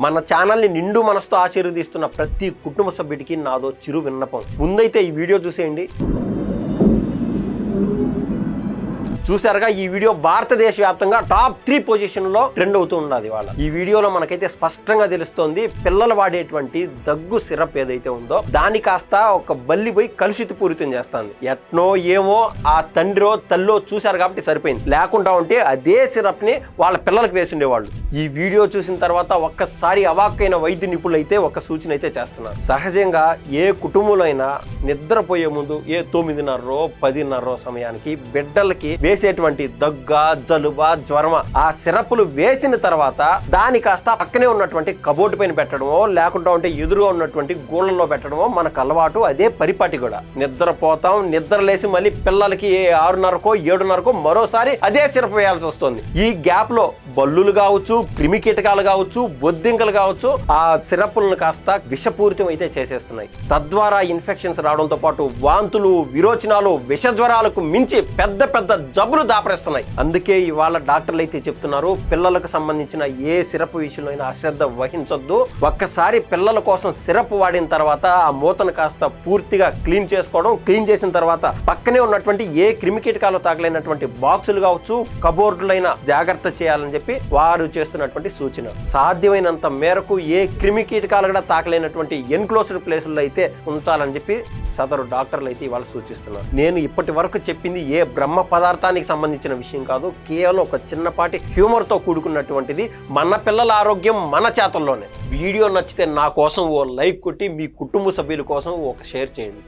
మన ఛానల్ని నిండు మనసుతో ఆశీర్వదిస్తున్న ప్రతి కుటుంబ సభ్యుడికి నాదో చిరు విన్నపం. ముందైతే ఈ వీడియో చూసేయండి. చూసారుగా, ఈ వీడియో భారతదేశ వ్యాప్తంగా టాప్ 3 పొజిషన్లో ట్రెండ్ అవుతూ ఉన్నది. వాళ్ళ ఈ వీడియోలో మనకైతే స్పష్టంగా తెలుస్తోంది, పిల్లలు వాడేటువంటి దగ్గు సిరప్ ఏదైతే ఉందో దాని కాస్త ఒక బల్లి పోయి కలుషిత పూరితం చేస్తుంది. ఎట్నో ఏమో ఆ తండ్రో తల్లో చూశారు కాబట్టి సరిపోయింది, లేకుండా ఉంటే అదే సిరప్ ని వాళ్ళ పిల్లలకు వేసిండేవాళ్ళు. ఈ వీడియో చూసిన తర్వాత ఒక్కసారి అవాక్కైన వైద్య నిపుణులు అయితే ఒక సూచన అయితే చేస్తున్నారు. సహజంగా ఏ కుటుంబంలో అయినా నిద్రపోయే ముందు 9:30 10:30 సమయానికి బిడ్డలకి వేసేటువంటి దగ్గ, జలుబ, జ్వరమ ఆ సిరప్లు వేసిన తర్వాత దాని కాస్త పక్కనే ఉన్నటువంటి కబోర్డు పైన పెట్టడమో లేకుండా ఉంటే ఎదురుగా ఉన్నటువంటి గూళ్ళలో పెట్టడమో మనకు అలవాటు. అదే పరిపాటి కూడా. నిద్రపోతాం, నిద్ర లేసి మళ్ళీ పిల్లలకి 6:30కో 7:30కో మరోసారి అదే సిరప్ వేయాల్సి వస్తుంది. ఈ గ్యాప్ లో బల్లులు కావచ్చు, క్రిమి కీటకాలు కావచ్చు, బొద్దింకలు కావచ్చు ఆ సిరప్లను కాస్త విషపూరితం అయితే చేసేస్తున్నాయి. తద్వారా ఇన్ఫెక్షన్స్ రావడంతో పాటు వాంతులు, విరోచనాలు, విష జ్వరాలకు మించి పెద్ద పెద్ద జబ్బులు దాపరేస్తున్నాయి. అందుకే ఇవాళ డాక్టర్లు అయితే చెప్తున్నారు, పిల్లలకు సంబంధించిన ఏ సిరప్ విషయంలో అయినా అశ్రద్ధ వహించొద్దు. ఒక్కసారి పిల్లల కోసం సిరప్ వాడిన తర్వాత ఆ మూతను కాస్త పూర్తిగా క్లీన్ చేసుకోవడం, క్లీన్ చేసిన తర్వాత పక్కనే ఉన్నటువంటి ఏ క్రిమి కీటకాలు తాకలేనటువంటి బాక్సులు కావచ్చు, కబోర్డులైనా జాగ్రత్త చేయాలని చెప్పి వారు చేస్తున్నటువంటి సూచన. సాధ్యమైనంత మేరకు ఏ క్రిమి కీటకాలు కూడా తాకలేనటువంటి ఎన్క్లోజ్డ్ ప్లేసుల్లో అయితే ఉంచాలని చెప్పి సదరు డాక్టర్లు అయితే ఇవాళ సూచిస్తున్నారు. నేను ఇప్పటి వరకు చెప్పింది ఏ బ్రహ్మ పదార్థానికి సంబంధించిన విషయం కాదు, కేవలం ఒక చిన్నపాటి హ్యూమర్ తో కూడుకున్నటువంటిది. మన పిల్లల ఆరోగ్యం మన చేతల్లోనే. వీడియో నచ్చితే నా కోసం ఓ లైక్ కొట్టి మీ కుటుంబ సభ్యుల కోసం ఒక షేర్ చేయండి.